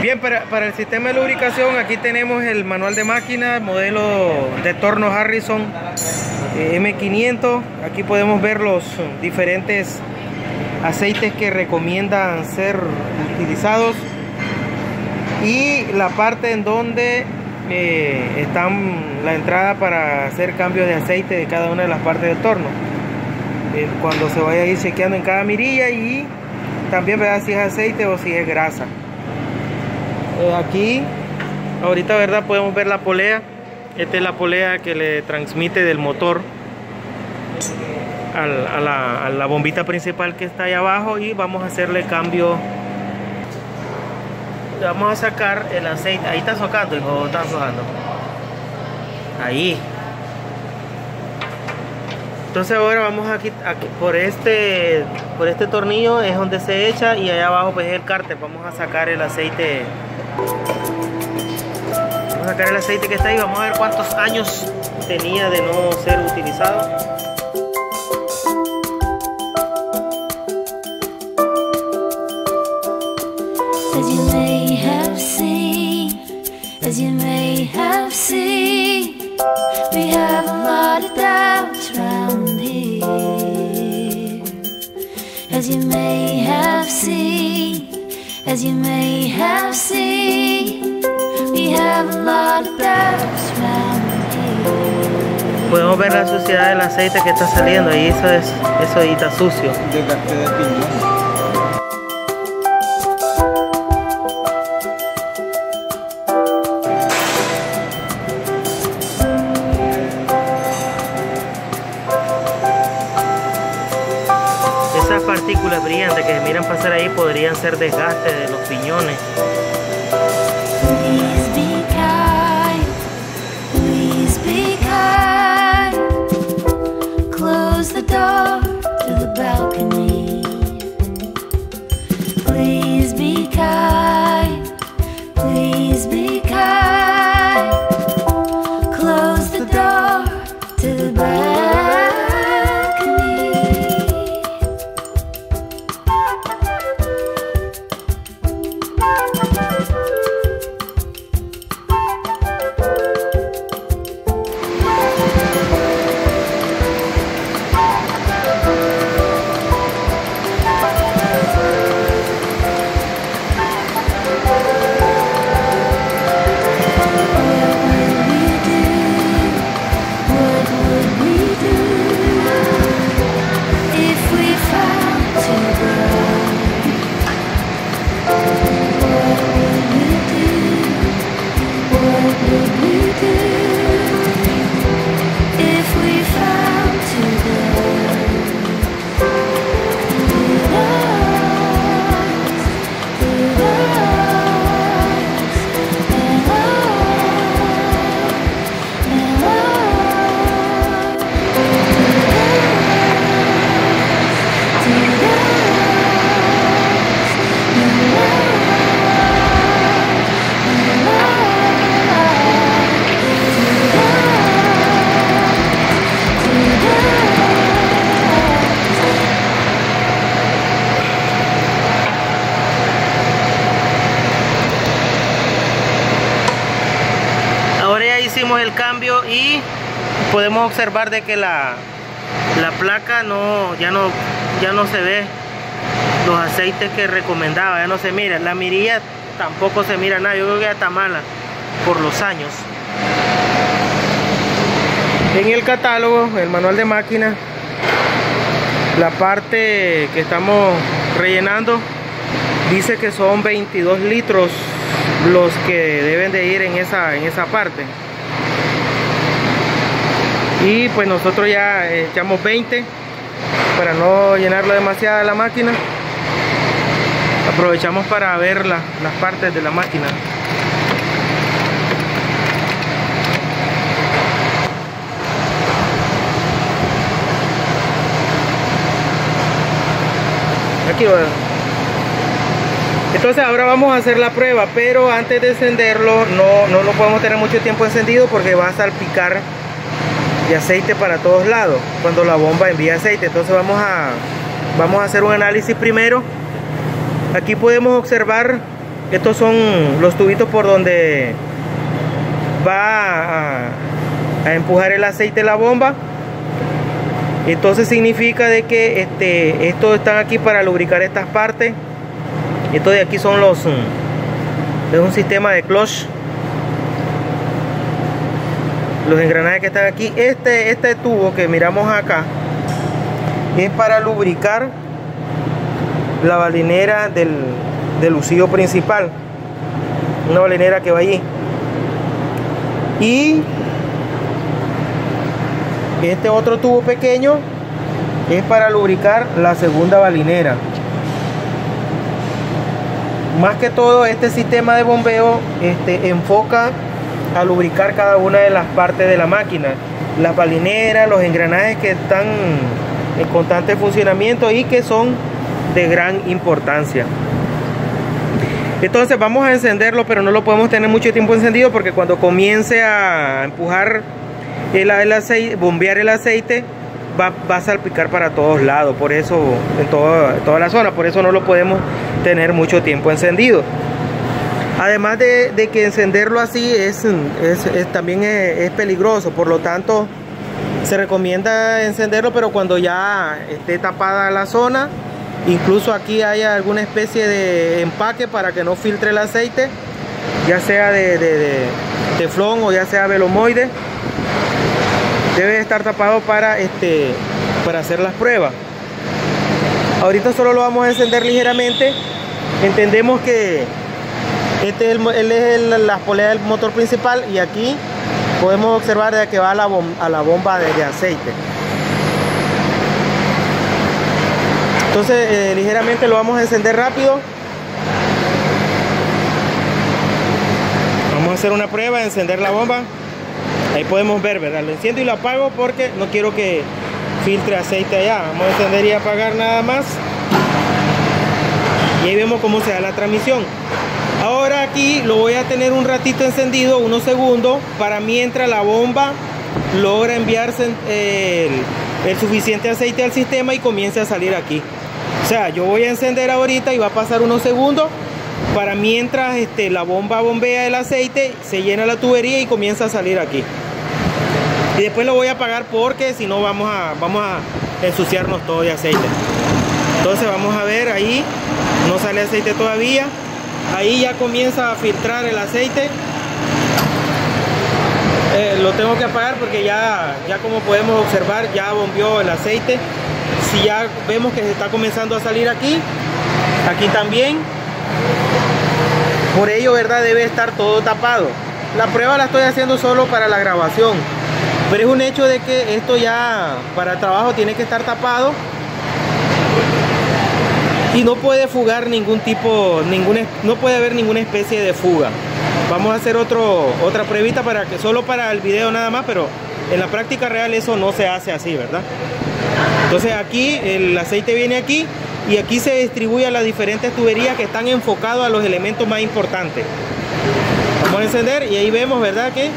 Bien, para el sistema de lubricación aquí tenemos el manual de máquina, modelo de torno Harrison M500. Aquí podemos ver los diferentes aceites que recomiendan ser utilizados y la parte en donde está la entrada para hacer cambios de aceite de cada una de las partes del torno. Cuando se vaya a ir chequeando en cada mirilla, y también ver si es aceite o si es grasa. Aquí ahorita, verdad, podemos ver la polea. Esta es la polea que le transmite del motor a la bombita principal que está ahí abajo, y vamos a hacerle cambio. Vamos a sacar el aceite. Ahí está socando, hijo, está socando ahí. Entonces ahora vamos aquí por este tornillo es donde se echa, y allá abajo pues es el cárter. Vamos a sacar el aceite. Vamos a sacar el aceite que está ahí. Vamos a ver cuántos años tenía de no ser utilizado. As you may have seen, we have a lot of doubts round here. As you may have seen, we have a lot of doubts round here. Podemos ver la suciedad del aceite que está saliendo, y eso ahí está sucio. Desgaste de piñón. Esas partículas brillantes que se miran pasar ahí podrían ser desgaste de los piñones. Please be kind, please be kind. Close the door to the balcony. Please be kind, please be kind. Close the door to the balcony. Hicimos el cambio y podemos observar de que la placa ya no se ve los aceites que recomendaba, ya no se mira. La mirilla tampoco se mira nada. Yo creo que ya está mala por los años. En el catálogo, el manual de máquina, la parte que estamos rellenando dice que son 22 litros los que deben de ir en esa parte. Y pues nosotros ya echamos 20 para no llenarlo demasiado la máquina. Aprovechamos para ver las partes de la máquina. Aquí va. Entonces ahora vamos a hacer la prueba, pero antes de encenderlo no lo podemos tener mucho tiempo encendido porque va a salpicar aceite para todos lados cuando la bomba envía aceite. Entonces vamos a hacer un análisis primero. Aquí podemos observar, estos son los tubitos por donde va a empujar el aceite la bomba. Entonces significa de que estos están aquí para lubricar estas partes. Estos de aquí son es un sistema de clutch. Los engranajes que están aquí. Este tubo que miramos acá es para lubricar la balinera del lucillo principal, una balinera que va allí. Y este otro tubo pequeño es para lubricar la segunda balinera. Más que todo, este sistema de bombeo enfoca a lubricar cada una de las partes de la máquina, las balineras, los engranajes que están en constante funcionamiento y que son de gran importancia. Entonces vamos a encenderlo, pero no lo podemos tener mucho tiempo encendido porque cuando comience a empujar el aceite, bombear el aceite, va a salpicar para todos lados, por eso en toda la zona, por eso no lo podemos tener mucho tiempo encendido. Además de que encenderlo así también es peligroso, por lo tanto se recomienda encenderlo, pero cuando ya esté tapada la zona. Incluso aquí hay alguna especie de empaque para que no filtre el aceite, ya sea de teflón o ya sea velomoide. Debe estar tapado para hacer las pruebas. Ahorita solo lo vamos a encender ligeramente. Entendemos que él es la polea del motor principal y aquí podemos observar de que va a la bomba de aceite. Entonces ligeramente lo vamos a encender rápido. Vamos a hacer una prueba de encender la bomba. Ahí podemos ver, ¿verdad? Lo enciendo y lo apago porque no quiero que filtre aceite allá. Vamos a encender y apagar nada más. Y ahí vemos cómo se da la transmisión. Ahora aquí lo voy a tener un ratito encendido, unos segundos, para mientras la bomba logra enviarse el suficiente aceite al sistema y comience a salir aquí. O sea, yo voy a encender ahorita y va a pasar unos segundos para mientras la bomba bombea el aceite, se llena la tubería y comienza a salir aquí. Y después lo voy a apagar porque si no vamos a ensuciarnos todo de aceite. Entonces vamos a ver, ahí no sale aceite todavía. Ahí ya comienza a filtrar el aceite. Lo tengo que apagar porque ya como podemos observar ya bombeó el aceite. Si ya vemos que se está comenzando a salir aquí también. Por ello, ¿verdad? Debe estar todo tapado. La prueba la estoy haciendo solo para la grabación, pero es un hecho de que esto ya para el trabajo tiene que estar tapado y no puede fugar no puede haber ninguna especie de fuga. Vamos a hacer otra pruebita solo para el video nada más, pero en la práctica real eso no se hace así, ¿verdad? Entonces aquí el aceite viene aquí y aquí se distribuye a las diferentes tuberías que están enfocados a los elementos más importantes. Vamos a encender y ahí vemos, ¿verdad? Que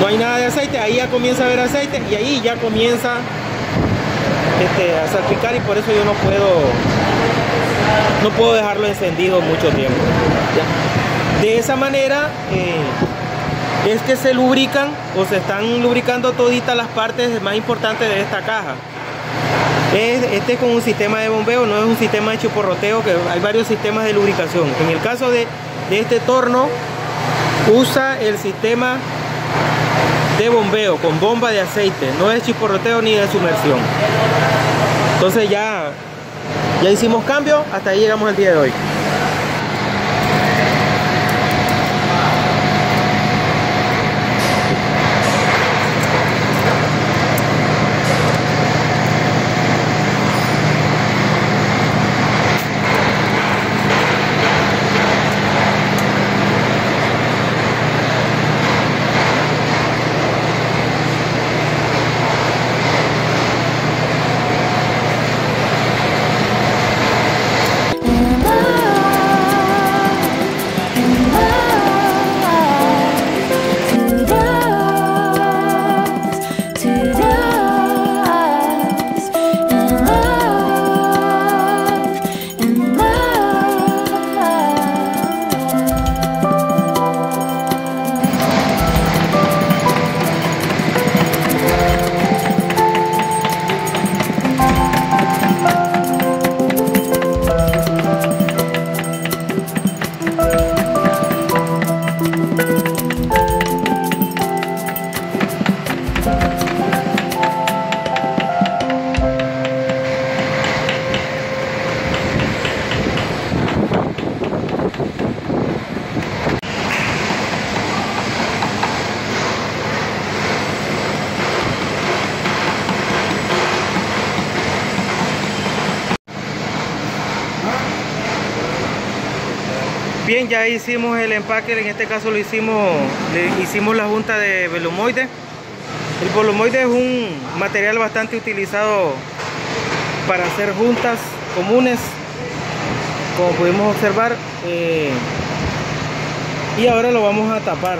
no hay nada de aceite. Ahí ya comienza a haber aceite y ahí ya comienza a salpicar y por eso yo no puedo dejarlo encendido mucho tiempo. ¿Ya? De esa manera es que se lubrican o se están lubricando toditas las partes más importantes de esta caja. Este es con un sistema de bombeo, no es un sistema de chiporroteo, que hay varios sistemas de lubricación. En el caso de este torno, usa el sistema de bombeo con bomba de aceite, no es chiporroteo ni de sumersión. Entonces ya hicimos cambio, hasta ahí llegamos el día de hoy. And Bien, ya hicimos el empaque, en este caso le hicimos la junta de volumoide. El volumoide es un material bastante utilizado para hacer juntas comunes, como pudimos observar, y ahora lo vamos a tapar.